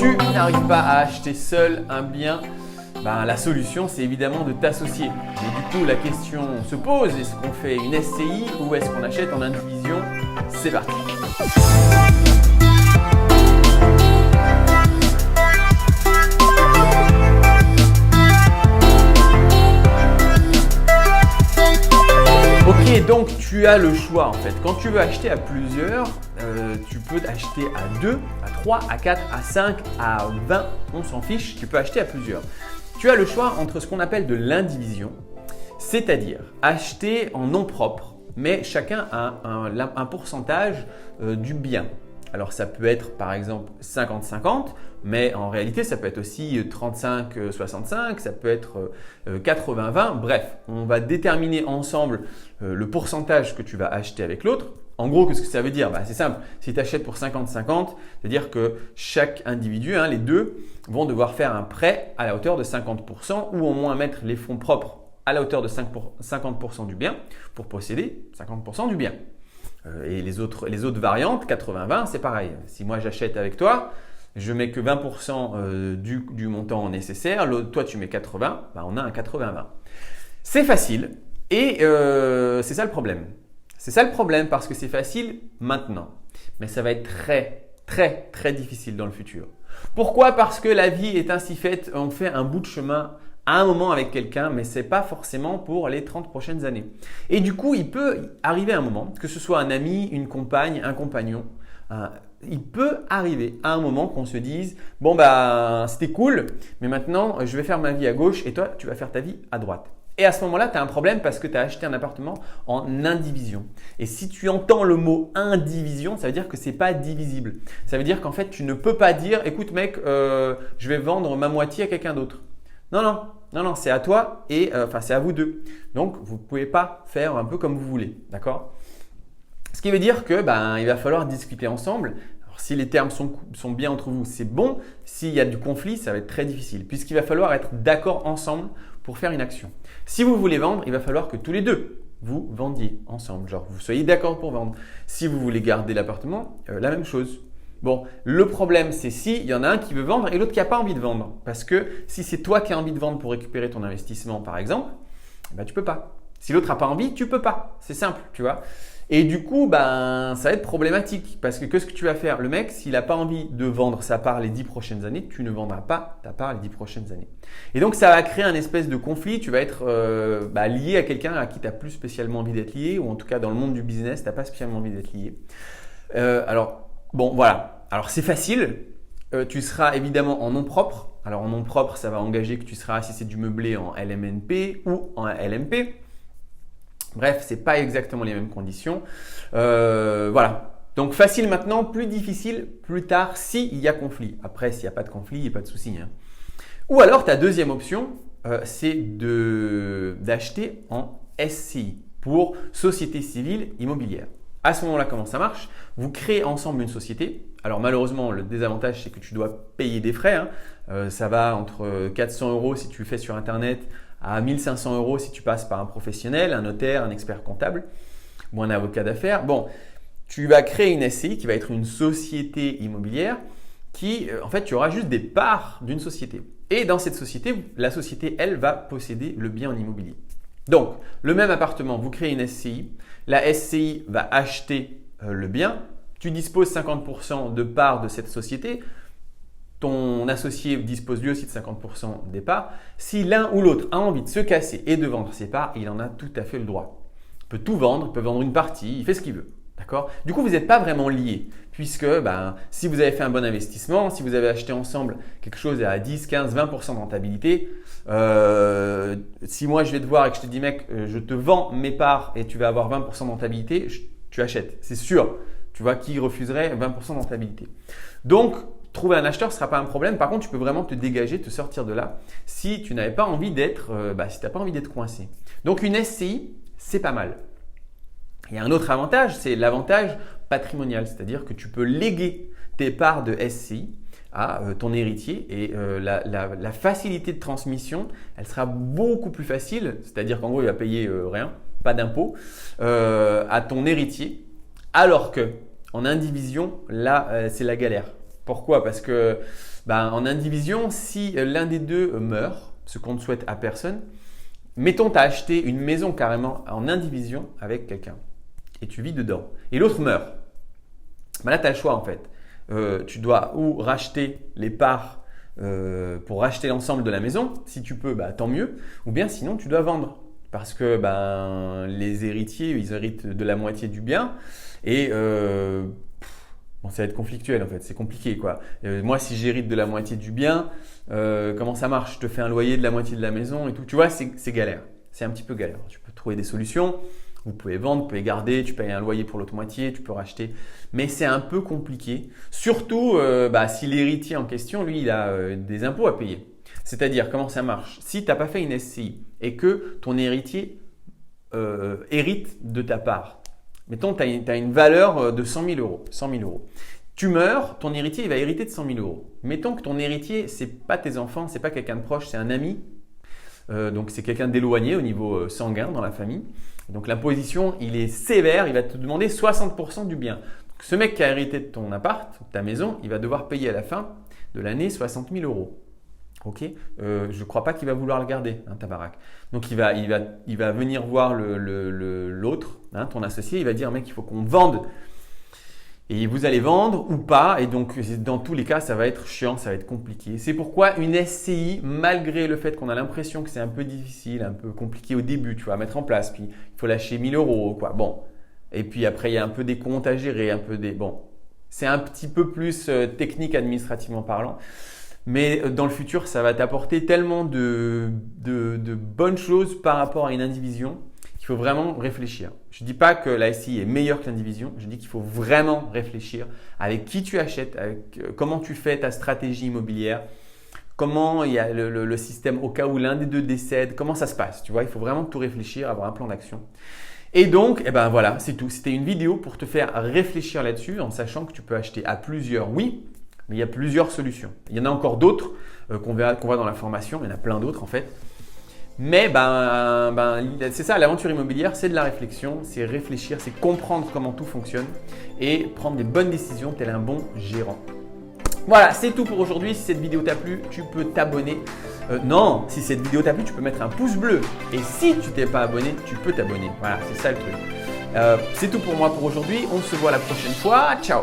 tu n'arrives pas à acheter seul un bien, la solution c'est évidemment de t'associer. Et du coup la question se pose, est-ce qu'on fait une SCI ou est-ce qu'on achète en indivision? C'est parti. Ok, donc tu as le choix en fait. Quand tu veux acheter à plusieurs, tu peux acheter à 2, à 3, à 4, à 5, à 20, on s'en fiche, tu peux acheter à plusieurs. Tu as le choix entre ce qu'on appelle de l'indivision, c'est-à-dire acheter en nom propre, mais chacun a un pourcentage du bien. Alors ça peut être par exemple 50-50, mais en réalité ça peut être aussi 35-65, ça peut être 80-20. Bref, on va déterminer ensemble le pourcentage que tu vas acheter avec l'autre. En gros, qu'est-ce que ça veut dire? C'est simple, si tu achètes pour 50-50, c'est-à-dire que chaque individu, les deux, vont devoir faire un prêt à la hauteur de 50% ou au moins mettre les fonds propres à la hauteur de 50% du bien pour posséder 50% du bien. Et les autres variantes, 80-20, c'est pareil. Si moi j'achète avec toi, je mets que 20% du montant nécessaire, toi tu mets 80, on a un 80-20. C'est facile et c'est ça le problème. C'est ça le problème parce que c'est facile maintenant, mais ça va être très très très difficile dans le futur. Pourquoi? Parce que la vie est ainsi faite, on fait un bout de chemin à un moment avec quelqu'un, mais ce n'est pas forcément pour les 30 prochaines années. Et du coup, il peut arriver un moment, que ce soit un ami, une compagne, un compagnon, il peut arriver à un moment qu'on se dise « Bon, c'était cool, mais maintenant, je vais faire ma vie à gauche et toi, tu vas faire ta vie à droite. » Et à ce moment-là, tu as un problème parce que tu as acheté un appartement en indivision. Et si tu entends le mot indivision, ça veut dire que ce n'est pas divisible. Ça veut dire qu'en fait, tu ne peux pas dire « Écoute mec, je vais vendre ma moitié à quelqu'un d'autre. » Non, c'est à toi et c'est à vous deux. Donc, vous ne pouvez pas faire un peu comme vous voulez, d'accord? Ce qui veut dire que il va falloir discuter ensemble. Alors, si les termes sont bien entre vous, c'est bon. S'il y a du conflit, ça va être très difficile puisqu'il va falloir être d'accord ensemble pour faire une action. Si vous voulez vendre, il va falloir que tous les deux, vous vendiez ensemble. Genre, vous soyez d'accord pour vendre. Si vous voulez garder l'appartement, la même chose. Bon, le problème, c'est s'il y en a un qui veut vendre et l'autre qui n'a pas envie de vendre. Parce que si c'est toi qui as envie de vendre pour récupérer ton investissement, par exemple, tu ne peux pas. Si l'autre n'a pas envie, tu ne peux pas. C'est simple, tu vois. Et du coup, ça va être problématique. Parce que qu'est-ce que tu vas faire? Le mec, s'il n'a pas envie de vendre sa part les 10 prochaines années, tu ne vendras pas ta part les 10 prochaines années. Et donc, ça va créer un espèce de conflit. Tu vas être lié à quelqu'un à qui tu n'as plus spécialement envie d'être lié. Ou en tout cas, dans le monde du business, tu n'as pas spécialement envie d'être lié. Voilà. Alors, c'est facile. Tu seras évidemment en nom propre. Alors, en nom propre, ça va engager que tu seras, si c'est du meublé, en LMNP ou en LMP. Bref, ce n'est pas exactement les mêmes conditions. Voilà. Donc, facile maintenant, plus difficile plus tard s'il y a conflit. Après, s'il n'y a pas de conflit, il n'y a pas de souci. Ou alors, ta deuxième option, c'est d'acheter en SCI pour Société Civile Immobilière. À ce moment-là, comment ça marche? Vous créez ensemble une société. Alors malheureusement, le désavantage, c'est que tu dois payer des frais. Ça va entre 400 € si tu le fais sur Internet à 1500 € si tu passes par un professionnel, un notaire, un expert comptable ou un avocat d'affaires. Bon, tu vas créer une SCI qui va être une société immobilière qui, en fait, tu auras juste des parts d'une société. Et dans cette société, la société, elle, va posséder le bien en immobilier. Donc, le même appartement, vous créez une SCI. La SCI va acheter le bien. Tu disposes 50% de parts de cette société. Ton associé dispose lui aussi de 50% des parts. Si l'un ou l'autre a envie de se casser et de vendre ses parts, il en a tout à fait le droit. Il peut tout vendre, il peut vendre une partie, il fait ce qu'il veut. D'accord? Du coup, vous n'êtes pas vraiment liés puisque si vous avez fait un bon investissement, si vous avez acheté ensemble quelque chose à 10, 15, 20% de rentabilité, si moi je vais te voir et que je te dis mec, je te vends mes parts et tu vas avoir 20% de rentabilité, tu achètes. C'est sûr. Tu vois, qui refuserait 20% de rentabilité? Donc, trouver un acheteur ne sera pas un problème. Par contre, tu peux vraiment te dégager, te sortir de là si tu n'avais pas envie d'être, si tu n'as pas envie d'être coincé. Donc, une SCI, c'est pas mal. Il y a un autre avantage, c'est l'avantage patrimonial, c'est-à-dire que tu peux léguer tes parts de SCI à ton héritier et la facilité de transmission, elle sera beaucoup plus facile, c'est-à-dire qu'en gros, il va payer rien, pas d'impôt, à ton héritier, alors que en indivision, là, c'est la galère. Pourquoi? Parce que En indivision, si l'un des deux meurt, ce qu'on ne souhaite à personne, mettons tu as acheté une maison carrément en indivision avec quelqu'un et tu vis dedans et l'autre meurt. Là, tu as le choix en fait. Tu dois ou racheter les parts pour racheter l'ensemble de la maison. Si tu peux, tant mieux. Ou bien sinon, tu dois vendre. Parce que les héritiers, ils héritent de la moitié du bien. Et ça va être conflictuel en fait. C'est compliqué quoi. Moi, si j'hérite de la moitié du bien, comment ça marche? Je te fais un loyer de la moitié de la maison et tout. Tu vois, c'est galère. C'est un petit peu galère. Tu peux trouver des solutions. Vous pouvez vendre, vous pouvez garder, tu payes un loyer pour l'autre moitié, tu peux racheter. Mais c'est un peu compliqué. Surtout si l'héritier en question, lui, il a des impôts à payer. C'est-à-dire, comment ça marche? Si tu n'as pas fait une SCI et que ton héritier hérite de ta part, mettons, tu as une valeur de 100 000 euros. 100 000 euros. Tu meurs, ton héritier il va hériter de 100 000 euros. Mettons que ton héritier, ce n'est pas tes enfants, ce n'est pas quelqu'un de proche, c'est un ami. Donc, c'est quelqu'un d'éloigné au niveau sanguin dans la famille. Donc, l'imposition, il est sévère, il va te demander 60% du bien. Donc, ce mec qui a hérité de ton appart, de ta maison, il va devoir payer à la fin de l'année 60 000 euros. Ok, je ne crois pas qu'il va vouloir le garder, ta baraque. Donc, il va venir voir l'autre, ton associé, il va dire, mec, il faut qu'on vende. Et vous allez vendre ou pas. Et donc, dans tous les cas, ça va être chiant, ça va être compliqué. C'est pourquoi une SCI, malgré le fait qu'on a l'impression que c'est un peu difficile, un peu compliqué au début, tu vois, à mettre en place. Puis, il faut lâcher 1 000 euros, quoi. Bon. Et puis après, il y a un peu des comptes à gérer, bon. C'est un petit peu plus technique administrativement parlant. Mais dans le futur, ça va t'apporter tellement de bonnes choses par rapport à une indivision qu'il faut vraiment réfléchir. Je ne dis pas que la SCI est meilleure que l'indivision, je dis qu'il faut vraiment réfléchir avec qui tu achètes, avec comment tu fais ta stratégie immobilière, comment il y a le système au cas où l'un des deux décède, comment ça se passe. Tu vois, il faut vraiment tout réfléchir, avoir un plan d'action. Et donc, voilà, c'est tout. C'était une vidéo pour te faire réfléchir là-dessus en sachant que tu peux acheter à plusieurs, oui, mais il y a plusieurs solutions. Il y en a encore d'autres qu'on voit dans la formation, il y en a plein d'autres en fait. Mais c'est ça, l'aventure immobilière, c'est de la réflexion, c'est réfléchir, c'est comprendre comment tout fonctionne et prendre des bonnes décisions tel un bon gérant. Voilà, c'est tout pour aujourd'hui. Si cette vidéo t'a plu, tu peux t'abonner. Non, si cette vidéo t'a plu, tu peux mettre un pouce bleu. Et si tu t'es pas abonné, tu peux t'abonner. Voilà, c'est ça le truc. C'est tout pour moi pour aujourd'hui. On se voit la prochaine fois. Ciao!